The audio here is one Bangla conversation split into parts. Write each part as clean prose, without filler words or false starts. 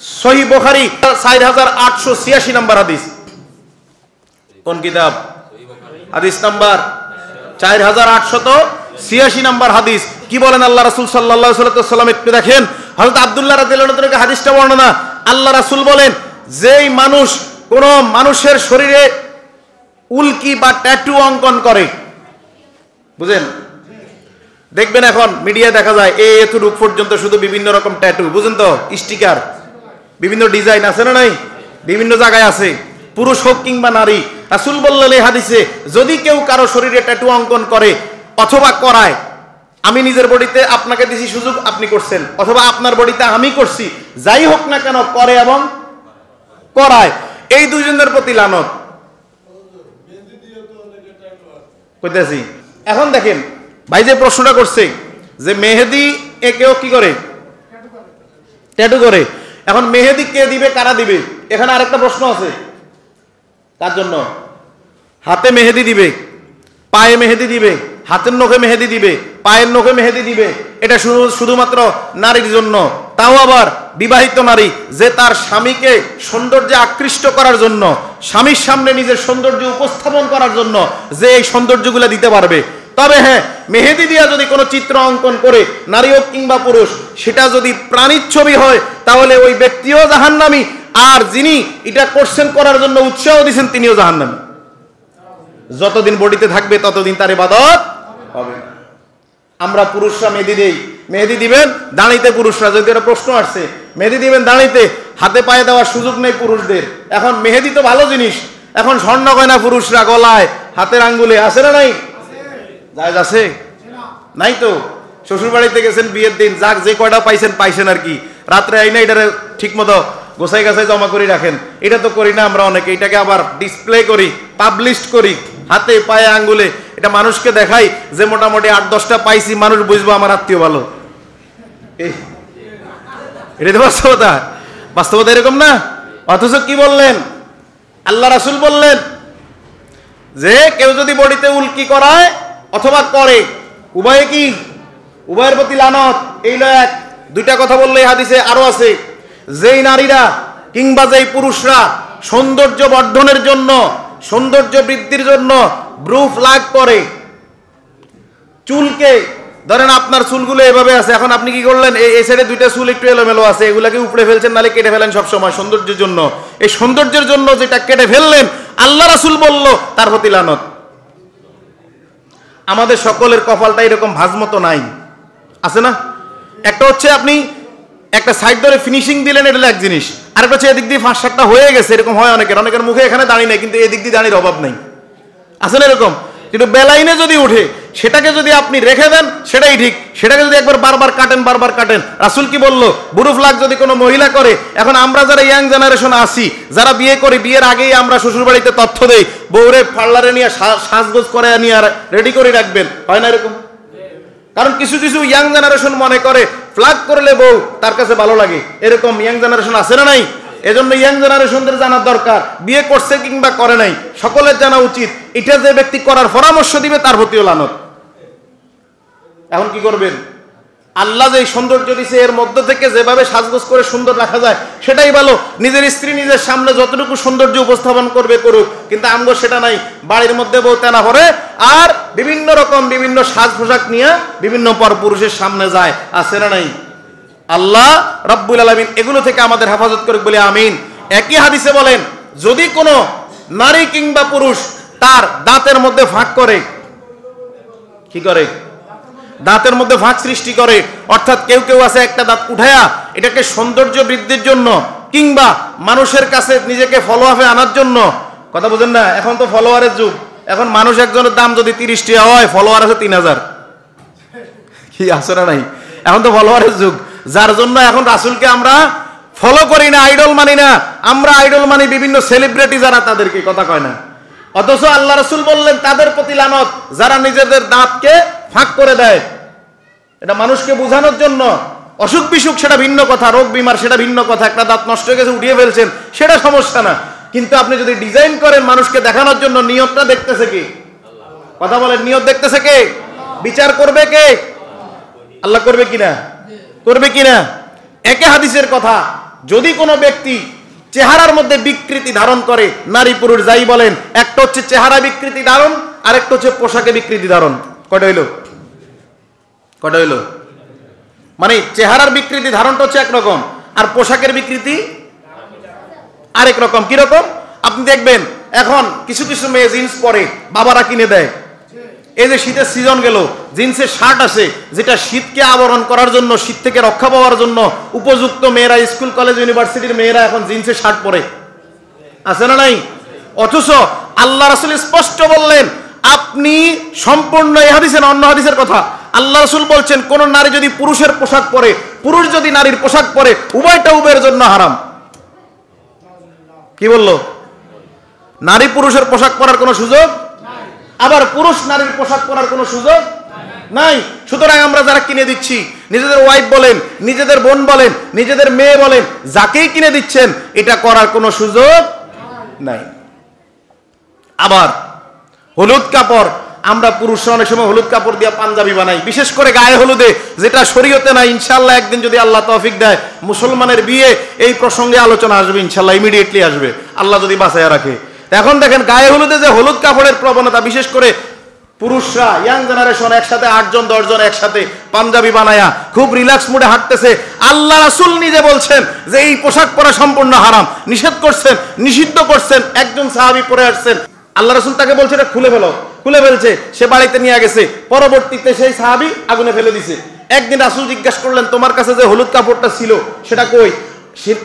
সহিহ বুখারী 4886 নম্বর হাদিস। কোন কিতাব? হাদিস নাম্বার 4886 নম্বর হাদিস। কি বলেন আল্লাহ রাসূল সাল্লাল্লাহু আলাইহি ওয়াসাল্লাম? একটু দেখেন, হযরত আব্দুল্লাহ রাদিয়াল্লাহু আনহু থেকে হাদিসটা বর্ণনা। আল্লাহ রাসূল বলেন, যেই মানুষ কোন মানুষের শরীরে উল্কি বা ট্যাটু অঙ্কন করে, বুঝেন, দেখবেন এখন মিডিয়ায় দেখা যায় এতটুক পর্যন্ত শুধু বিভিন্ন রকম ট্যাটু, বুঝেন তো, স্টিকার, বিভিন্ন ডিজাইন আছে না নাই, বিভিন্ন জায়গায় আছে, পুরুষ হোক কিংবা নারী। রাসূল বললেন এই হাদিসে, যদি কেউ কারো শরীরে ট্যাটু অঙ্কন করে অথবা করায়, আমি নিজের বডিতে আপনাকে দিছি সুযোগ, আপনি করছেন, অথবা আপনার বডিতে আমি করছি, যাই হোক না কেন, করে এবং করায়, এই দুইজনের প্রতি লানত কইতেছি। এখন দেখেন ভাই যে প্রশ্নটা করছে যে মেহেদি একেও কি করে, ট্যাটু করে, এখন মেহেদি কে দিবে, কারা দিবে? এখানে আরেকটা প্রশ্ন আছে, কার জন্য? হাতে মেহেদি দিবে, পায়ে মেহেদি দিবে, হাতের নখে মেহেদি দিবে, পায়ের নখে মেহেদি দিবে, এটা শুধুমাত্র নারীর জন্য, তাও আবার বিবাহিত নারী, যে তার স্বামীকে সৌন্দর্যে আকৃষ্ট করার জন্য, স্বামীর সামনে নিজের সৌন্দর্য উপস্থাপন করার জন্য যে এই সৌন্দর্যগুলো দিতে পারবে। তবে হ্যাঁ, মেহেদি দিয়া যদি কোনো চিত্র অঙ্কন করে, নারী হোক কিংবা পুরুষ, সেটা যদি প্রাণীর ছবি হয়, তাহলে ওই ব্যক্তিও জাহান্নামী, আর যিনি এটা করছেন করার জন্য উৎসাহ দিয়েছেন তিনিও জাহান্নামী। যতদিন বডিতে থাকবে ততদিন তার ইবাদত হবে না। আমরা পুরুষরা মেহেদি দেই, মেহেদি দিবেন দাঁড়িতে পুরুষরা, যদি একটা প্রশ্ন আসছে, মেহেদি দিবেন দাঁড়িতে, হাতে পায়ে দেওয়ার সুযোগ নেই পুরুষদের। এখন মেহেদি তো ভালো জিনিস, এখন স্বর্ণ গয়না পুরুষরা গলায়, হাতের আঙ্গুলে, আছে না নাই? জায়েজ আছে? নাই তো। শ্বশুর বাড়িতে গেছেন বিয়ের দিন, যাক যে কয়টা পাইছেন আর কি, রাত্রে আইনা এটারে ঠিক মতো গোছাই গাছাই জমা করে রাখেন। এটা তো করি না আমরা অনেকে, এটাকে আবার ডিসপ্লে করি, পাবলিশ করি, হাতে পায়ে আঙ্গুলে, এটা মানুষকে দেখাই যে মোটামুটি 8-10টা পাইছি, মানুষ বুঝবো আমার আত্মীয় ভালো। এটা তো বাস্তবতা, বাস্তবতা এরকম না? অথচ কি বললেন আল্লাহ রাসূল? বললেন যে কেউ যদি বডিতে উল্কি করায় অথবা করে, উভয়ে কি, উভয়ের প্রতি লানত। এই এক দুইটা কথা বললে হাদিসে আরো আছে, যেই নারীরা কিংবা যেই পুরুষরা সৌন্দর্য বর্ধনের জন্য, সৌন্দর্য বৃদ্ধির জন্য ব্রু প্লাগ করে, চুলকে, ধরেন আপনার চুলগুলো এভাবে আছে, এখন আপনি কি করলেন, এই সাইডে দুইটা চুল একটু এলোমেলো আছে, এগুলাকে উপড়ে ফেলছেন, নালে কেটে ফেলেন সবসময় সৌন্দর্যের জন্য। এই সৌন্দর্যের জন্য যেটা কেটে ফেললেন, আল্লাহ রাসূল বলল তার প্রতি লানত। আমাদের সকলের কপালটা এরকম ভাজমতো নাই, আছে না? একটা হচ্ছে আপনি একটা সাইড ধরে ফিনিশিং দিলেন, এটা এক জিনিস, আর একটা হচ্ছে এদিক দিয়ে 5-7টা হয়ে গেছে, এরকম হয় অনেকের মুখে এখানে দাঁড়িয়ে নাই, কিন্তু এদিক দিয়ে দাঁড়িয়ে অভাব নাই, আছে না এরকম? কিন্তু বেলাইনে যদি উঠে, সেটাকে যদি আপনি রেখে দেন সেটাই ঠিক, সেটাকে যদি একবার বারবার কাটেন, রাসূল কি বলল? বুরু প্লাগ যদি কোনো মহিলা করে, এখন আমরা যারা ইয়াং জেনারেশন আছি, যারা বিয়ে করি, বিয়ের আগেই আমরা শ্বশুর বাড়িতে তথ্য দেই, বউরে পার্লারে নিয়ে সাজগোজ করে নিয়ে আর রেডি করে রাখবেন, হয় না এরকম? কারণ কিছু কিছু ইয়াং জেনারেশন মনে করে প্লাগ করলে বউ তার কাছে ভালো লাগে, এরকম ইয়াং জেনারেশন আছে না নাই? এজন্য ইয়াং জেনারেশনদের জানার দরকার, বিয়ে করছে কিংবা করে নাই, সকলের জানা উচিত, এটা যে ব্যক্তি করার পরামর্শ দিবে তার প্রতিও লানত। এখন কি করবেন? আল্লাহ যে সৌন্দর্য দিছে, এর মধ্যে থেকে যেভাবে সাজগোজ করে সুন্দর রাখা যায় সেটাই ভালো। নিজের স্ত্রী নিজের সামনে যতটুকু সৌন্দর্য উপস্থাপন করবে করুক, কিন্তু আমগো সেটা নাই। বাড়ির মধ্যে বউ তেনা ভরে আর বিভিন্ন রকম বিভিন্ন সাজ পোশাক নিয়ে বিভিন্ন পরপুরুষের সামনে যায়, আছে না নাই? আল্লাহ রাব্বুল আলামিন এগুলো থেকে আমাদের হেফাজত করুক বলে আমিন। একই হাদিসে বলেন, যদি কোনো নারী কিংবা পুরুষ তার দাঁতের মধ্যে ফাঁক করে, কি করে? দাঁতের মধ্যে ফাঁক সৃষ্টি করে, অর্থাৎ কেউ কেউ আছে একটা দাঁত উঠায়া এটাকে সৌন্দর্য বৃদ্ধির জন্য কিংবা মানুষের কাছে নিজেকে ফলোআপে আনার জন্য, কথা বুঝেন না? এখন তো ফলোয়ারের যুগ, এখন মানুষ একজনের দাম যদি 30 টাকা হয়, ফলোয়ার আছে 3000, কি আছে না নাই? এখন তো ফলোয়ারের যুগ, যার জন্য এখন রাসূলকে আমরা ফলো করি না, আইডল মানি না, আমরা আইডল মানি বিভিন্ন সেলিব্রিটি যারা, তাদেরকে কথা কয় না। অথচ আল্লাহ রাসূল বললেন তাদের প্রতি লানত যারা নিজেদের দাঁতকে ফাঁক করে দেয়। এটা মানুষকে বোঝানোর জন্য, অসুখ বিসুখ সেটা ভিন্ন কথা, রোগ বিমার সেটা ভিন্ন কথা, একটা দাঁত নষ্ট হয়ে গেছে উঠিয়ে ফেলছেন সেটা সমস্যা না, কিন্তু আপনি যদি ডিজাইন করেন মানুষকে দেখানোর জন্য, নিয়তটা দেখতেছে কে? কথা বলেন, নিয়ত দেখতেছে কে? বিচার করবে কে? আল্লাহ করবে কিনা? করবে কিনা? একে হাদিসের কথা, যদি কোনো ব্যক্তি চেহারার মধ্যে বিকৃতি ধারণ করে, নারী পুরুষ যাই বলেন, একটা হচ্ছে চেহারা বিকৃতি ধারণ, আর একটা হচ্ছে পোশাকে বিকৃতি ধারণ। কটা হইল? মানে চেহারার বিকৃতি ধারণটা হচ্ছে একরকম, আর পোশাকের বিকৃতি আরেক রকম। কিরকম? আপনি দেখবেন এখন কিছু কিছু মেয়ে জিন্স পরে, বাবারা কিনে দেয়। এই যে শীতের সিজন গেল, জিন্সের শার্ট আছে যেটা শীতকে আবরণ করার জন্য, শীত থেকে রক্ষা পাওয়ার জন্য উপযুক্ত। মেয়েরা, স্কুল কলেজ ইউনিভার্সিটির মেয়েরা এখন জিন্সের শার্ট পরে, আছে না নাই? অথচ আল্লাহ রাসূল স্পষ্ট বললেন, আপনি সম্পূর্ণ এই হাদিসে না, অন্য হাদিসের কথা, আল্লাহ রাসূল বলছেন কোন নারী যদি পুরুষের পোশাক পরে, পুরুষ যদি নারীর পোশাক পরে, উভয়টা উভয়ের জন্য হারাম। কি বললো? নারী পুরুষের পোশাক পরার কোনো সুযোগ, আবার পুরুষ নারীর পোশাক পরার কোনো সুযোগ নাই। সুতরাং আমরা যারা কিনে দিচ্ছি, নিজেদের ওয়াইফ বলেন, নিজেদের বোন বলেন, নিজেদের মেয়ে বলেন, যাকেই কিনে দিচ্ছেন, এটা করার কোনো সুযোগ নাই। আবার হলুদ কাপড়, আমরা পুরুষরা অনেক সময় হলুদ কাপড় দিয়ে পাঞ্জাবি বানাই, বিশেষ করে গায়ে হলুদে, যেটা শরীয়তে নাই। ইনশাআল্লাহ একদিন যদি আল্লাহ তৌফিক দেয়, মুসলমানের বিয়ে, এই প্রসঙ্গে আলোচনা আসবে ইনশাআল্লাহ, ইমিডিয়েটলি আসবে, আল্লাহ যদি বাঁচায় রাখে। এখন দেখেন গায়ে হলুদে যে হলুদ কাপড়ের প্রবণতা, বিশেষ করে পুরুষরা, ইয়াং জেনারেশন একসাথে 8 জন 10 জন একসাথে পাঞ্জাবি বানায়া খুব রিল্যাক্স মুডে হাঁটতেছে। আল্লাহ রাসূল নিজে বলছেন যে এই পোশাক পরা সম্পূর্ণ হারাম, নিষেধ করছেন, নিষিদ্ধ করছেন। একজন সাহাবী পরে আসছেন, আল্লাহ রাসূল তাকে বলছে এটা খুলে ফেলো, খুলে ফেলছে, সে বাড়িতে নিয়ে গেছে। পরবর্তীতে সেই সাহাবী আগুনে ফেলে দিছে। একদিন রাসূল জিজ্ঞাসা করলেন, তোমার কাছে যে হলুদ কাপড়টা ছিল সেটা কই?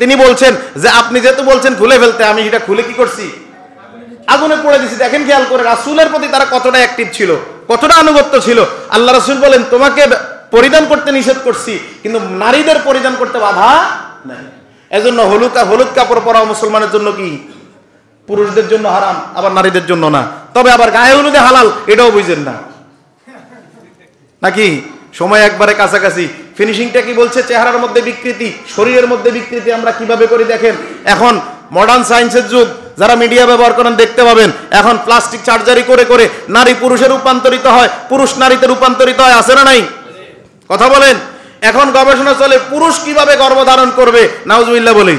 তিনি বলছেন যে আপনি যেহেতু বলছেন খুলে ফেলতে, আমি এটা খুলে কি করছি? আগুনে পড়ে দিছি। দেখেন খেয়াল করে রাসূলের প্রতি তারা কতটা অ্যাক্টিভ ছিল, কতটা আনুগত্য ছিল। আল্লাহ রাসূল বলেন তোমাকে পরিধান করতে নিষেধ করছি, কিন্তু নারীদের পরিধান করতে বাধা নাই। এজন্য হলুদ কাপড় পরা মুসলমানের জন্য কি? পুরুষদের জন্য হারাম, আবার নারীদের জন্য না। তবে আবার গায়ে হলুদে হালাল, এটাও বুঝেন না নাকি? সময় একবারে কাছাকাছি। ফিনিশিংটা কি বলছে? চেহারার মধ্যে বিকৃতি, শরীরের মধ্যে বিকৃতি আমরা কিভাবে করি দেখেন। এখন মডার্ন সায়েন্সের যুগ, যারা মিডিয়া ব্যবহার করেন দেখতে পাবেন, এখন প্লাস্টিক সার্জারি করে করে নারী পুরুষে রূপান্তরিত হয়, পুরুষ নারীতে রূপান্তরিত হয়, আছে না নাই? কথা বলেন। এখন গবেষণা চলে পুরুষ কিভাবে গর্ভধারণ করবে, নাউজুবিল্লাহ বলি।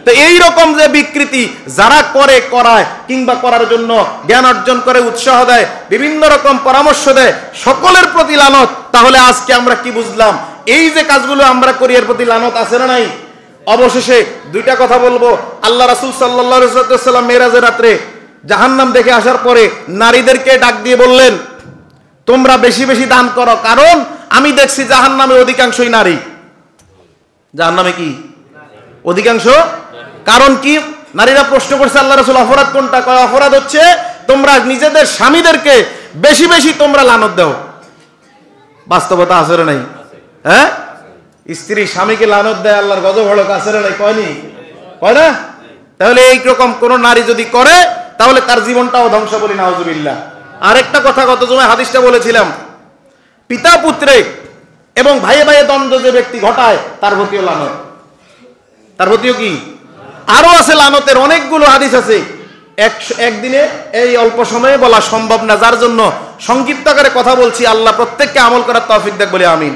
তো এই রকম যে বিকৃতি যারা করে, করায়, কিংবা করার জন্য জ্ঞান অর্জন করে উৎসাহ দেয়, বিভিন্ন রকম পরামর্শ দেয়, সকলের প্রতি লানত। তাহলে আজকে আমরা কি বুঝলাম? এই যে কাজগুলো আমরা করি, এর প্রতি লানত আছে না নাই? অবশেষে দুইটা কথা বলবো। আল্লাহ রাসূল সাল্লাল্লাহু আলাইহি ওয়াসাল্লাম মেরাজের রাত্রে জাহান্নাম দেখে আসার পরে নারীদেরকে ডাক দিয়ে বললেন, তোমরা বেশি বেশি দান করো, কারণ আমি দেখছি জাহান্নামে অধিকাংশই নারী। জাহান্নামে কি অধিকাংশ? কারণ কি? নারীরা প্রশ্ন করছে, আল্লাহ রাসূল অপরাধ কোনটা? কয় অপরাধ হচ্ছে তোমরা নিজেদের স্বামীদেরকে বেশি বেশি তোমরা লানত দাও। বাস্তবতা আছে না নাই? হ্যাঁ, স্ত্রী স্বামীকে লানত দেয়, আল্লাহর গজব হলো, আছে না নাই? কয়নি? কয় না? তাহলে এইরকম কোন নারী যদি করে, তাহলে তার জীবনটাও ধ্বংস, বলি নাউজুবিল্লাহ। আরেকটা কথা, গত জুমায় হাদিসটা বলেছিলাম, পিতা পুত্রে এবং ভাইয়ে ভাইয়ে দ্বন্দ্ব যে ব্যক্তি ঘটায়, তার প্রতিও লানত। তার প্রতিও কি? আরো আছে লানতের অনেকগুলো হাদিস আছে, একদিনে এই অল্প সময়ে বলা সম্ভব না, যার জন্য সংক্ষিপ্ত আকারে কথা বলছি। আল্লাহ প্রত্যেককে আমল করার তৌফিক দেখ, বলে আমিন।